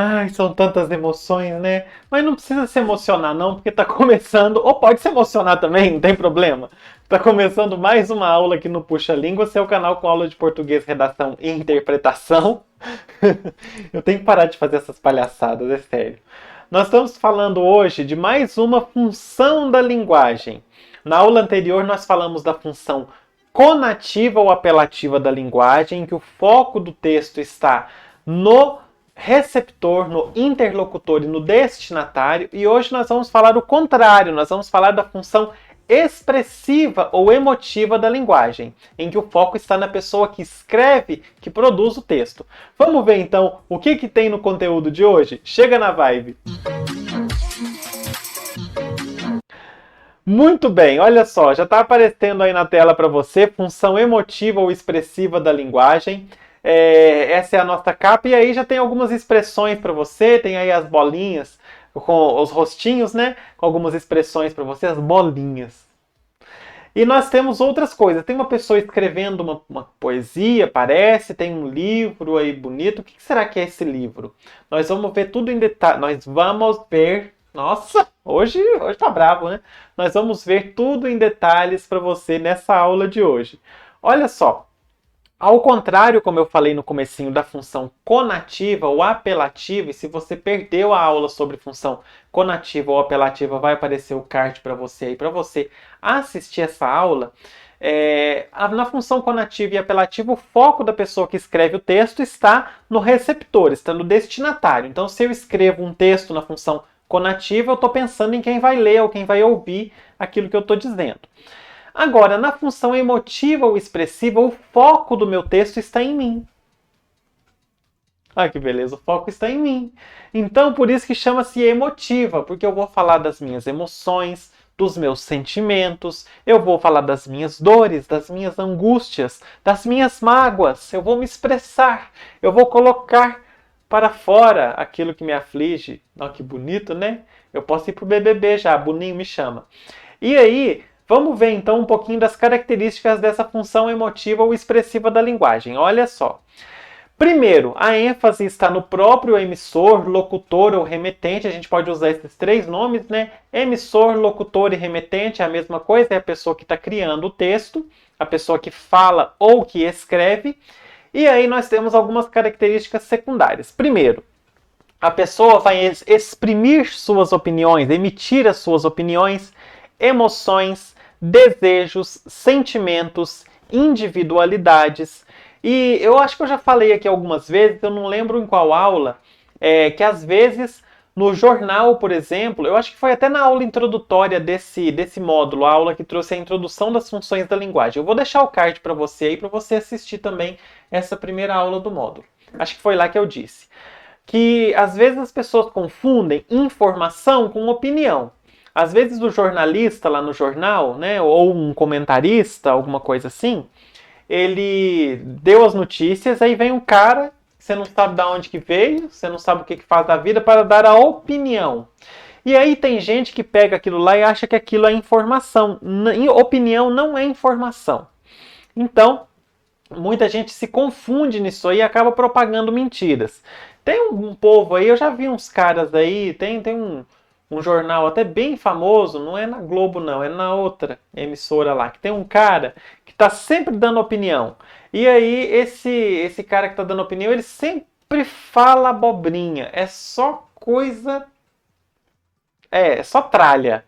Ai, são tantas emoções, né? Mas não precisa se emocionar não, porque tá começando, ou pode se emocionar também, não tem problema. Tá começando mais uma aula aqui no Puxa Língua, seu canal com aula de português, redação e interpretação. Eu tenho que parar de fazer essas palhaçadas, é sério. Nós estamos falando hoje de mais uma função da linguagem. Na aula anterior nós falamos da função conativa ou apelativa da linguagem, em que o foco do texto está no receptor, no interlocutor e no destinatário, e hoje nós vamos falar o contrário, nós vamos falar da função expressiva ou emotiva da linguagem, em que o foco está na pessoa que escreve, que produz o texto. Vamos ver então o que tem no conteúdo de hoje? Chega na vibe! Muito bem, olha só, já está aparecendo aí na tela para você, função emotiva ou expressiva da linguagem. Essa é a nossa capa e aí já tem algumas expressões para você, tem aí as bolinhas com os rostinhos, né? Com algumas expressões para você, as bolinhas. E nós temos outras coisas. Tem uma pessoa escrevendo uma poesia, parece, tem um livro aí bonito. O que será que é esse livro? Nós vamos ver tudo em detalhe. Nós vamos ver. Nossa, hoje tá bravo, né? Nós vamos ver tudo em detalhes para você nessa aula de hoje. Olha só. Ao contrário, como eu falei no comecinho, da função conativa ou apelativa, e se você perdeu a aula sobre função conativa ou apelativa, vai aparecer o card para você aí, para você assistir essa aula. Na função conativa e apelativa, o foco da pessoa que escreve o texto está no receptor, está no destinatário. Então, se eu escrevo um texto na função conativa, eu estou pensando em quem vai ler ou quem vai ouvir aquilo que eu estou dizendo. Agora, na função emotiva ou expressiva, o foco do meu texto está em mim. Ah, que beleza, o foco está em mim. Então, por isso que chama-se emotiva, porque eu vou falar das minhas emoções, dos meus sentimentos, eu vou falar das minhas dores, das minhas angústias, das minhas mágoas, eu vou me expressar, eu vou colocar para fora aquilo que me aflige. Olha que bonito, né? Eu posso ir pro BBB já, Boninho me chama. E aí, vamos ver então um pouquinho das características dessa função emotiva ou expressiva da linguagem. Olha só. Primeiro, a ênfase está no próprio emissor, locutor ou remetente. A gente pode usar esses três nomes, né? Emissor, locutor e remetente é a mesma coisa, é a pessoa que está criando o texto, a pessoa que fala ou que escreve. E aí nós temos algumas características secundárias. Primeiro, a pessoa vai exprimir suas opiniões, emitir as suas opiniões, emoções, desejos, sentimentos, individualidades. E eu acho que eu já falei aqui algumas vezes, eu não lembro em qual aula, que às vezes no jornal, por exemplo, eu acho que foi até na aula introdutória desse módulo, a aula que trouxe a introdução das funções da linguagem. Eu vou deixar o card para você aí, para você assistir também essa primeira aula do módulo. Acho que foi lá que eu disse. Que às vezes as pessoas confundem informação com opinião. Às vezes o jornalista lá no jornal, né, ou um comentarista, alguma coisa assim, ele deu as notícias, aí vem um cara, você não sabe de onde que veio, você não sabe o que faz da vida, para dar a opinião. E aí tem gente que pega aquilo lá e acha que aquilo é informação. Opinião não é informação. Então, muita gente se confunde nisso aí e acaba propagando mentiras. Tem um povo aí, eu já vi uns caras aí, tem um jornal até bem famoso, não é na Globo não, é na outra emissora lá, que tem um cara que está sempre dando opinião. E aí esse cara que está dando opinião, ele sempre fala abobrinha, é só coisa... é só tralha.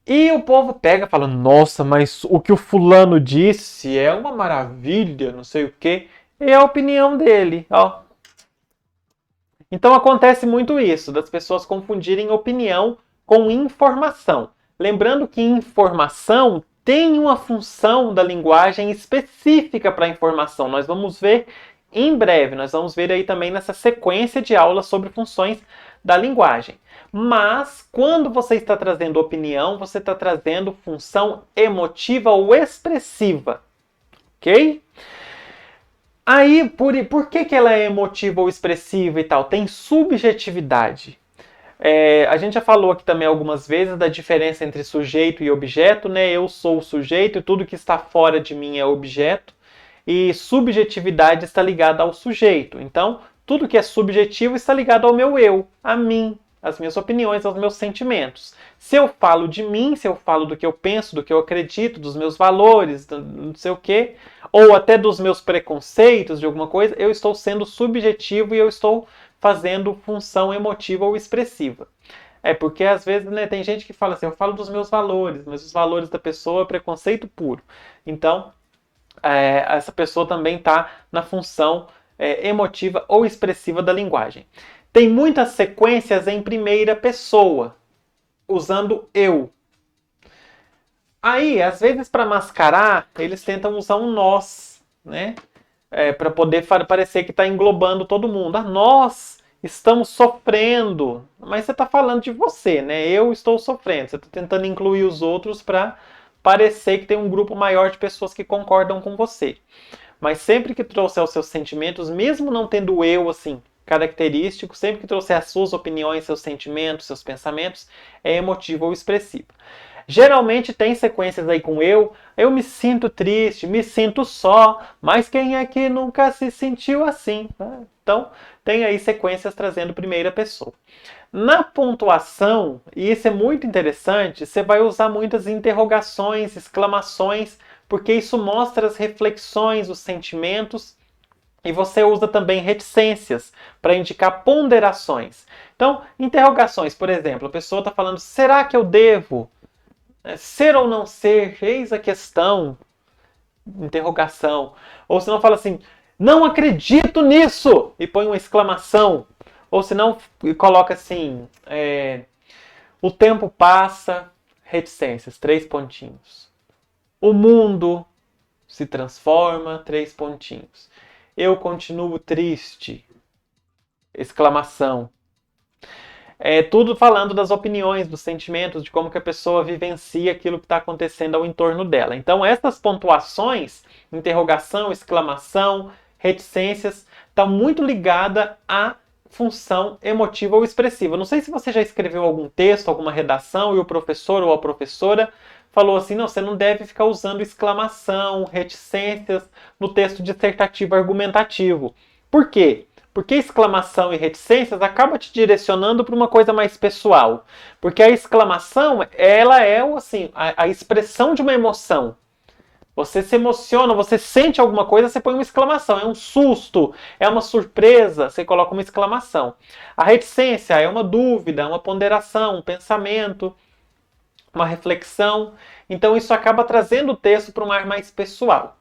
E o povo pega e fala, nossa, mas o que o fulano disse é uma maravilha, não sei o quê. E é a opinião dele, ó. Então acontece muito isso, das pessoas confundirem opinião com informação. Lembrando que informação tem uma função da linguagem específica para a informação. Nós vamos ver em breve, nós vamos ver aí também nessa sequência de aulas sobre funções da linguagem. Mas, quando você está trazendo opinião, você está trazendo função emotiva ou expressiva. Ok? Aí, por que ela é emotiva ou expressiva e tal? Tem subjetividade. A gente já falou aqui também algumas vezes da diferença entre sujeito e objeto, né? Eu sou o sujeito e tudo que está fora de mim é objeto. E subjetividade está ligada ao sujeito. Então, Tudo que é subjetivo está ligado ao meu eu, a mim, às minhas opiniões, aos meus sentimentos. Se eu falo de mim, se eu falo do que eu penso, do que eu acredito, dos meus valores, não sei o quê, ou até dos meus preconceitos de alguma coisa, eu estou sendo subjetivo e eu estou fazendo função emotiva ou expressiva. Porque às vezes, né, tem gente que fala assim, eu falo dos meus valores, mas os valores da pessoa é preconceito puro. Então, essa pessoa também está na função emotiva ou expressiva da linguagem. Tem muitas sequências em primeira pessoa, usando eu. Aí, às vezes, para mascarar, eles tentam usar um nós, né? Para poder parecer que está englobando todo mundo. Nós estamos sofrendo. Mas você está falando de você, né? Eu estou sofrendo. Você está tentando incluir os outros para parecer que tem um grupo maior de pessoas que concordam com você. Mas sempre que trouxer os seus sentimentos, mesmo não tendo eu, assim, característico, sempre que trouxer as suas opiniões, seus sentimentos, seus pensamentos, é emotivo ou expressivo. Geralmente tem sequências aí com eu me sinto triste, me sinto só, mas quem é que nunca se sentiu assim? Então, tem aí sequências trazendo primeira pessoa. Na pontuação, e isso é muito interessante, você vai usar muitas interrogações, exclamações, porque isso mostra as reflexões, os sentimentos, e você usa também reticências para indicar ponderações. Então, interrogações, por exemplo, a pessoa está falando, será que eu devo? Ser ou não ser? Eis a questão. Interrogação. Ou se não fala assim, não acredito nisso! E põe uma exclamação. Ou se não, coloca assim, o tempo passa, reticências, 3 pontinhos. O mundo se transforma, 3 pontinhos. Eu continuo triste, exclamação. Tudo falando das opiniões, dos sentimentos, de como que a pessoa vivencia aquilo que está acontecendo ao entorno dela. Então, essas pontuações, interrogação, exclamação, reticências, estão muito ligadas à função emotiva ou expressiva. Não sei se você já escreveu algum texto, alguma redação, e o professor ou a professora falou assim, não, você não deve ficar usando exclamação, reticências no texto dissertativo argumentativo. Por quê? Porque exclamação e reticências acaba te direcionando para uma coisa mais pessoal. Porque a exclamação, ela é assim, a expressão de uma emoção. Você se emociona, você sente alguma coisa, você põe uma exclamação. É um susto, é uma surpresa, você coloca uma exclamação. A reticência é uma dúvida, uma ponderação, um pensamento, uma reflexão. Então isso acaba trazendo o texto para um ar mais pessoal.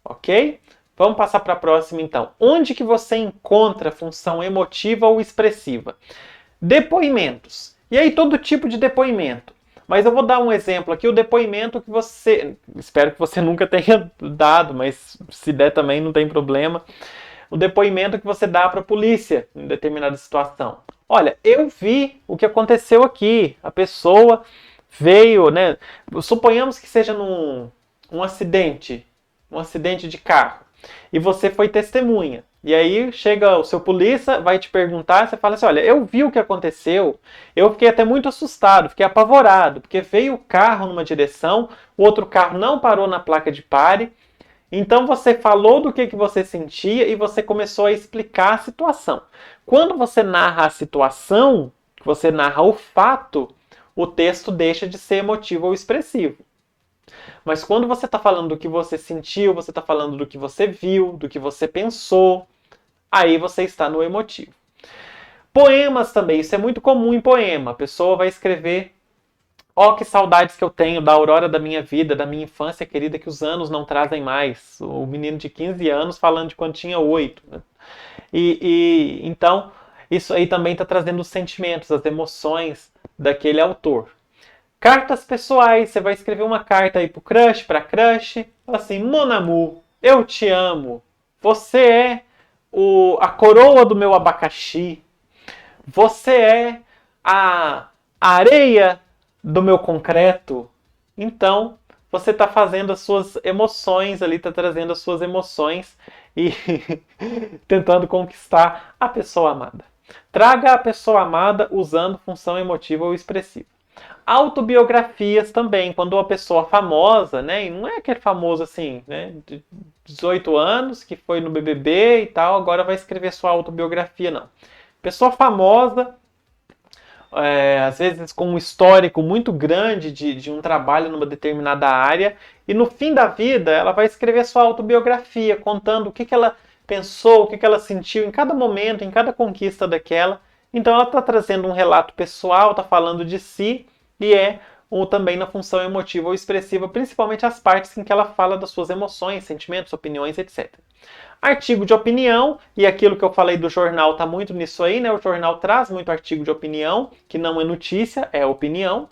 Ok? Vamos passar para a próxima, então. Onde que você encontra função emotiva ou expressiva? Depoimentos. E aí, todo tipo de depoimento. Mas eu vou dar um exemplo aqui, o depoimento que você... Espero que você nunca tenha dado, mas se der também não tem problema. O depoimento que você dá para a polícia em determinada situação. Olha, eu vi o que aconteceu aqui. A pessoa veio, né? Suponhamos que seja um acidente de carro. E você foi testemunha. E aí chega o seu polícia, vai te perguntar, você fala assim, olha, eu vi o que aconteceu, eu fiquei até muito assustado, fiquei apavorado, porque veio o carro numa direção, o outro carro não parou na placa de pare, então você falou do que você sentia e você começou a explicar a situação. Quando você narra a situação, você narra o fato, o texto deixa de ser emotivo ou expressivo. Mas quando você está falando do que você sentiu, você está falando do que você viu, do que você pensou, aí você está no emotivo. Poemas também, isso é muito comum em poema. A pessoa vai escrever, que saudades que eu tenho da aurora da minha vida, da minha infância querida, que os anos não trazem mais. O menino de 15 anos falando de quando tinha 8. Né? Então, isso aí também está trazendo os sentimentos, as emoções daquele autor. Cartas pessoais, você vai escrever uma carta aí pro crush, pra crush, fala assim, Mon amour, eu te amo, você é a coroa do meu abacaxi, você é a areia do meu concreto. Então, você está fazendo as suas emoções ali, está trazendo as suas emoções e tentando conquistar a pessoa amada. Traga a pessoa amada usando função emotiva ou expressiva. Autobiografias também, quando uma pessoa famosa, né, e não é aquele famoso assim, né, de 18 anos, que foi no BBB e tal, agora vai escrever sua autobiografia, não. Pessoa famosa, às vezes com um histórico muito grande de um trabalho numa determinada área, e no fim da vida ela vai escrever sua autobiografia, contando o que ela pensou, o que ela sentiu em cada momento, em cada conquista daquela. Então ela está trazendo um relato pessoal, está falando de si, e também na função emotiva ou expressiva, principalmente as partes em que ela fala das suas emoções, sentimentos, opiniões, etc. Artigo de opinião, e aquilo que eu falei do jornal está muito nisso aí, né? O jornal traz muito artigo de opinião, que não é notícia, é opinião.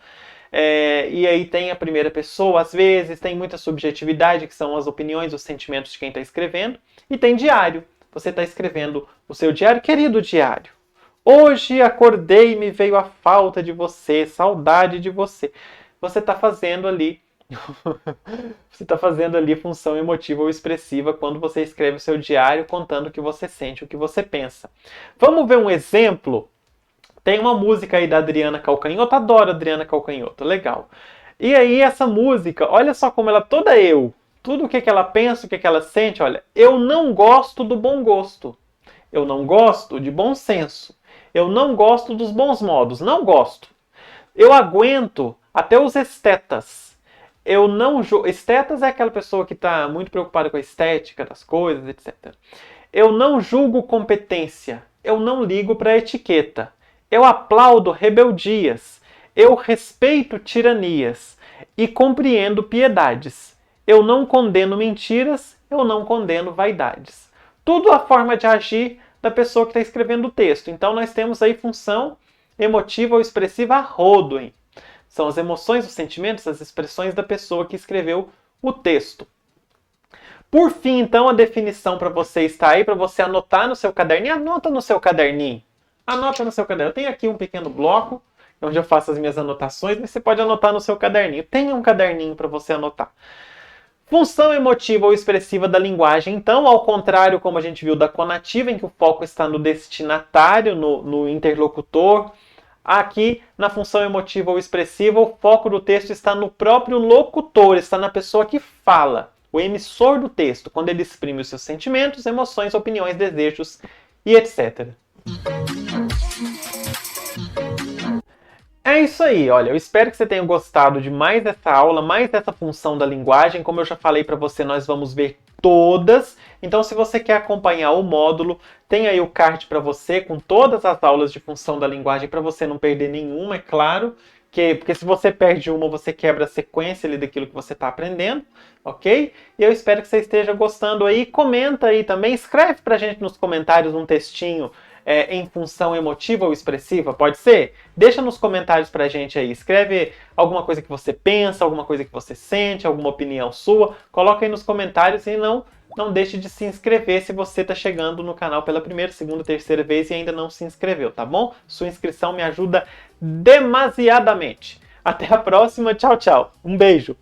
E aí tem a primeira pessoa, às vezes, tem muita subjetividade, que são as opiniões, os sentimentos de quem está escrevendo. E tem diário. Você está escrevendo o seu diário, querido diário. Hoje acordei e me veio a falta de você, saudade de você. Você está fazendo ali você está fazendo ali função emotiva ou expressiva quando você escreve o seu diário contando o que você sente, o que você pensa. Vamos ver um exemplo? Tem uma música aí da Adriana Calcanhoto, adoro a Adriana Calcanhoto, legal. E aí essa música, olha só como ela toda eu, tudo o que ela pensa, o que ela sente, olha, eu não gosto do bom gosto, eu não gosto de bom senso, eu não gosto dos bons modos, não gosto. Eu aguento até os estetas. Eu não estetas é aquela pessoa que está muito preocupada com a estética das coisas, etc. Eu não julgo competência. Eu não ligo para a etiqueta. Eu aplaudo rebeldias. Eu respeito tiranias e compreendo piedades. Eu não condeno mentiras. Eu não condeno vaidades. Tudo a forma de agir da pessoa que está escrevendo o texto. Então nós temos aí função emotiva ou expressiva a rodo, hein? São as emoções, os sentimentos, as expressões da pessoa que escreveu o texto. Por fim, então, a definição para você está aí, para você anotar no seu caderninho. Anota no seu caderninho. Anota no seu caderno. Eu tenho aqui um pequeno bloco, onde eu faço as minhas anotações, mas você pode anotar no seu caderninho. Tenha um caderninho para você anotar. Função emotiva ou expressiva da linguagem, então, ao contrário, como a gente viu da conativa, em que o foco está no destinatário, no interlocutor, aqui, na função emotiva ou expressiva, o foco do texto está no próprio locutor, está na pessoa que fala, o emissor do texto, quando ele exprime os seus sentimentos, emoções, opiniões, desejos e etc. É isso aí, olha, eu espero que você tenha gostado de mais dessa aula, mais dessa função da linguagem. Como eu já falei para você, nós vamos ver todas. Então, se você quer acompanhar o módulo, tem aí o card para você com todas as aulas de função da linguagem para você não perder nenhuma, é claro. Porque se você perde uma, você quebra a sequência ali daquilo que você está aprendendo, ok? E eu espero que você esteja gostando aí. Comenta aí também, escreve para a gente nos comentários um textinho em função emotiva ou expressiva, pode ser? Deixa nos comentários pra gente aí, escreve alguma coisa que você pensa, alguma coisa que você sente, alguma opinião sua, coloca aí nos comentários e não deixe de se inscrever se você está chegando no canal pela primeira, segunda, terceira vez e ainda não se inscreveu, tá bom? Sua inscrição me ajuda demasiadamente. Até a próxima, tchau, tchau. Um beijo.